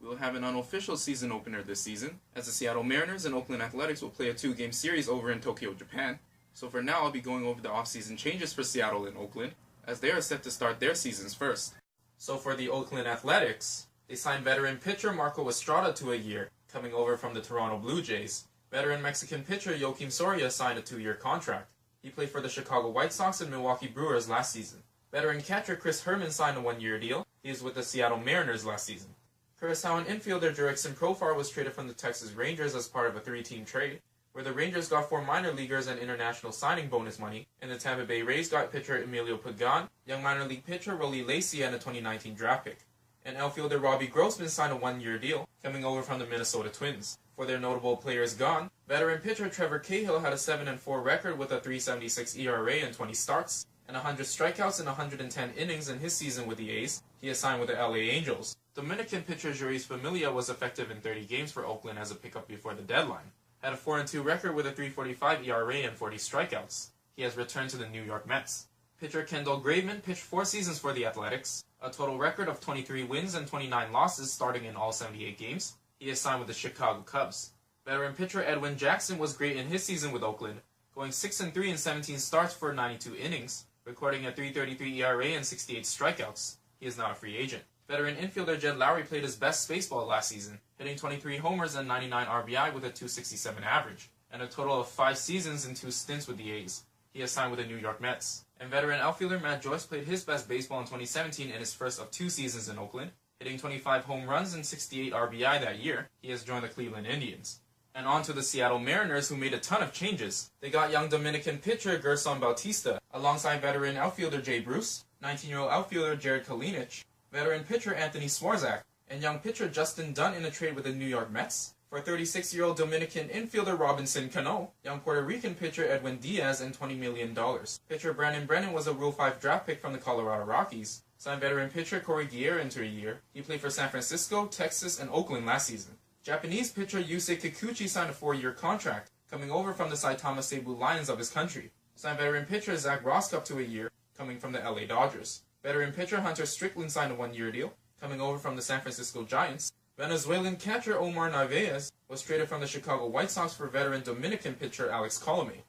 We'll have an unofficial season opener this season, as the Seattle Mariners and Oakland Athletics will play a 2-game series over in Tokyo, Japan. So for now, I'll be going over the off-season changes for Seattle and Oakland, as they are set to start their seasons first. So for the Oakland Athletics, they signed veteran pitcher Marco Estrada to a year, coming over from the Toronto Blue Jays. Veteran Mexican pitcher Joakim Soria signed a 2-year contract. He played for the Chicago White Sox and Milwaukee Brewers last season. Veteran catcher Chris Herman signed a 1-year deal. He was with the Seattle Mariners last season. Curaçaoan infielder Jurickson Profar was traded from the Texas Rangers as part of a 3-team trade, where the Rangers got 4 minor leaguers and international signing bonus money, and the Tampa Bay Rays got pitcher Emilio Pagan, young minor league pitcher Rollie Lacey, and a 2019 draft pick. And outfielder Robbie Grossman signed a 1-year deal, coming over from the Minnesota Twins. For their notable players gone, veteran pitcher Trevor Cahill had a 7-4 record with a 3.76 ERA and 20 starts, and 100 strikeouts in 110 innings in his season with the A's. He is signed with the LA Angels. Dominican pitcher Jeurys Familia was effective in 30 games for Oakland as a pickup before the deadline. Had a 4-2 record with a 3.45 ERA and 40 strikeouts. He has returned to the New York Mets. Pitcher Kendall Graveman pitched 4 seasons for the Athletics, a total record of 23 wins and 29 losses starting in all 78 games. He is signed with the Chicago Cubs. Veteran pitcher Edwin Jackson was great in his season with Oakland, going 6-3 in 17 starts for 92 innings, recording a 3.33 ERA and 68 strikeouts. He is now a free agent. Veteran infielder Jed Lowry played his best baseball last season, hitting 23 homers and 99 RBI with a 2.67 average, and a total of 5 seasons and 2 stints with the A's. He is signed with the New York Mets. And veteran outfielder Matt Joyce played his best baseball in 2017 in his first of 2 seasons in Oakland, hitting 25 home runs and 68 RBI that year. He has joined the Cleveland Indians. And on to the Seattle Mariners, who made a ton of changes. They got young Dominican pitcher Gerson Bautista, alongside veteran outfielder Jay Bruce, 19-year-old outfielder Jared Kalinic, veteran pitcher Anthony Swarzak, and young pitcher Justin Dunn in a trade with the New York Mets. For 36-year-old Dominican infielder Robinson Cano, young Puerto Rican pitcher Edwin Diaz, and $20 million. Pitcher Brandon Brennan was a Rule 5 draft pick from the Colorado Rockies. Signed veteran pitcher Corey Guerra into a year. He played for San Francisco, Texas, and Oakland last season. Japanese pitcher Yusei Kikuchi signed a 4-year contract, coming over from the Saitama Seibu Lions of his country. Signed veteran pitcher Zach Roskup to a year, coming from the LA Dodgers. Veteran pitcher Hunter Strickland signed a 1-year deal, coming over from the San Francisco Giants. Venezuelan catcher Omar Narvaez was traded from the Chicago White Sox for veteran Dominican pitcher Alex Colomé.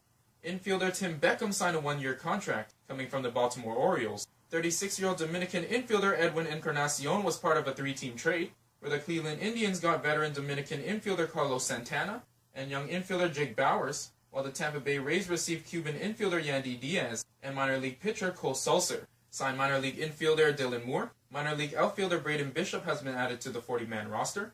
Infielder Tim Beckham signed a 1-year contract, coming from the Baltimore Orioles. 36-year-old Dominican infielder Edwin Encarnacion was part of a 3-team trade, where the Cleveland Indians got veteran Dominican infielder Carlos Santana and young infielder Jake Bowers, while the Tampa Bay Rays received Cuban infielder Yandy Diaz and minor league pitcher Cole Sulser. Signed minor league infielder Dylan Moore. Minor league outfielder Braden Bishop has been added to the 40-man roster.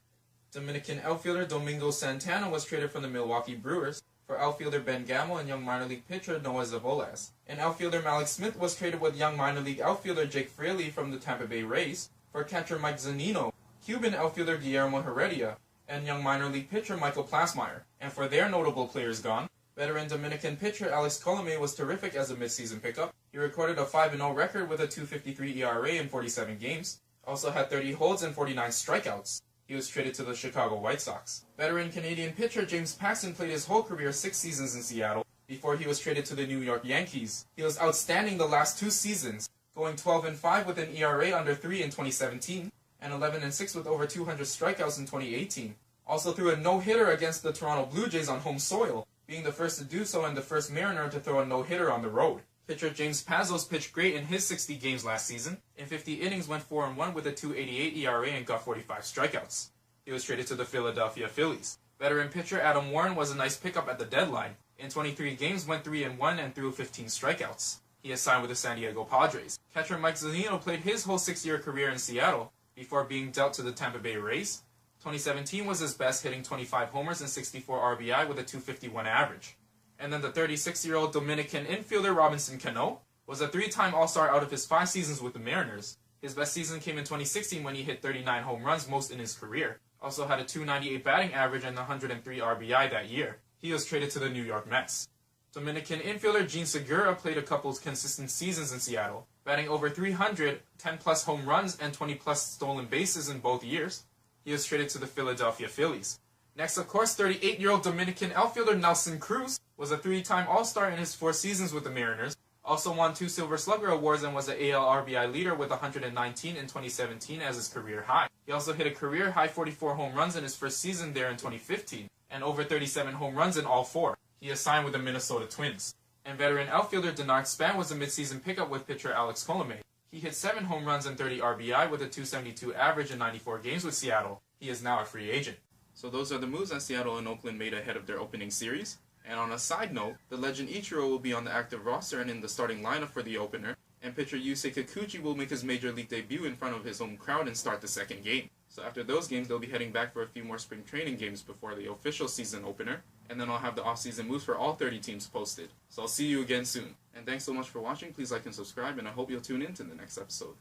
Dominican outfielder Domingo Santana was traded from the Milwaukee Brewers for outfielder Ben Gamel and young minor league pitcher Noah Zavolas. And outfielder Malik Smith was traded with young minor league outfielder Jake Fraley from the Tampa Bay Rays for catcher Mike Zunino, Cuban outfielder Guillermo Heredia, and young minor league pitcher Michael Plasmeyer. And for their notable players gone, veteran Dominican pitcher Alex Colomé was terrific as a midseason pickup. He recorded a 5-0 record with a 2.53 ERA in 47 games. Also had 30 holds and 49 strikeouts. He was traded to the Chicago White Sox. Veteran Canadian pitcher James Paxton played his whole career 6 seasons in Seattle before he was traded to the New York Yankees. He was outstanding the last 2 seasons, going 12-5 with an ERA under 3 in 2017 and 11-6 with over 200 strikeouts in 2018. Also threw a no-hitter against the Toronto Blue Jays on home soil, being the first to do so and the first Mariner to throw a no-hitter on the road. Pitcher James Pazos pitched great in his 60 games last season. In 50 innings, went 4-1 with a 2.88 ERA and got 45 strikeouts. He was traded to the Philadelphia Phillies. Veteran pitcher Adam Warren was a nice pickup at the deadline. In 23 games, went 3-1 and threw 15 strikeouts. He is signed with the San Diego Padres. Catcher Mike Zunino played his whole 6-year career in Seattle before being dealt to the Tampa Bay Rays. 2017 was his best, hitting 25 homers and 64 RBI with a 2.51 average. And then the 36-year-old Dominican infielder Robinson Cano was a 3-time All-Star out of his 5 seasons with the Mariners. His best season came in 2016 when he hit 39 home runs, most in his career. Also had a 298 batting average and 103 RBI that year. He was traded to the New York Mets. Dominican infielder Gene Segura played a couple of consistent seasons in Seattle, batting over 300, 10-plus home runs, and 20-plus stolen bases in both years. He was traded to the Philadelphia Phillies. Next, of course, 38-year-old Dominican outfielder Nelson Cruz was a 3-time All-Star in his 4 seasons with the Mariners, also won 2 Silver Slugger awards and was the AL RBI leader with 119 in 2017 as his career high. He also hit a career-high 44 home runs in his first season there in 2015, and over 37 home runs in all four. He is signed with the Minnesota Twins. And veteran outfielder Denard Span was a midseason pickup with pitcher Alex Colomé. He hit 7 home runs and 30 RBI with a .272 average in 94 games with Seattle. He is now a free agent. So those are the moves that Seattle and Oakland made ahead of their opening series. And on a side note, the legend Ichiro will be on the active roster and in the starting lineup for the opener, and pitcher Yusei Kikuchi will make his major league debut in front of his home crowd and start the second game. So after those games, they'll be heading back for a few more spring training games before the official season opener, and then I'll have the off-season moves for all 30 teams posted. So I'll see you again soon. And thanks so much for watching. Please like and subscribe, and I hope you'll tune in to the next episode.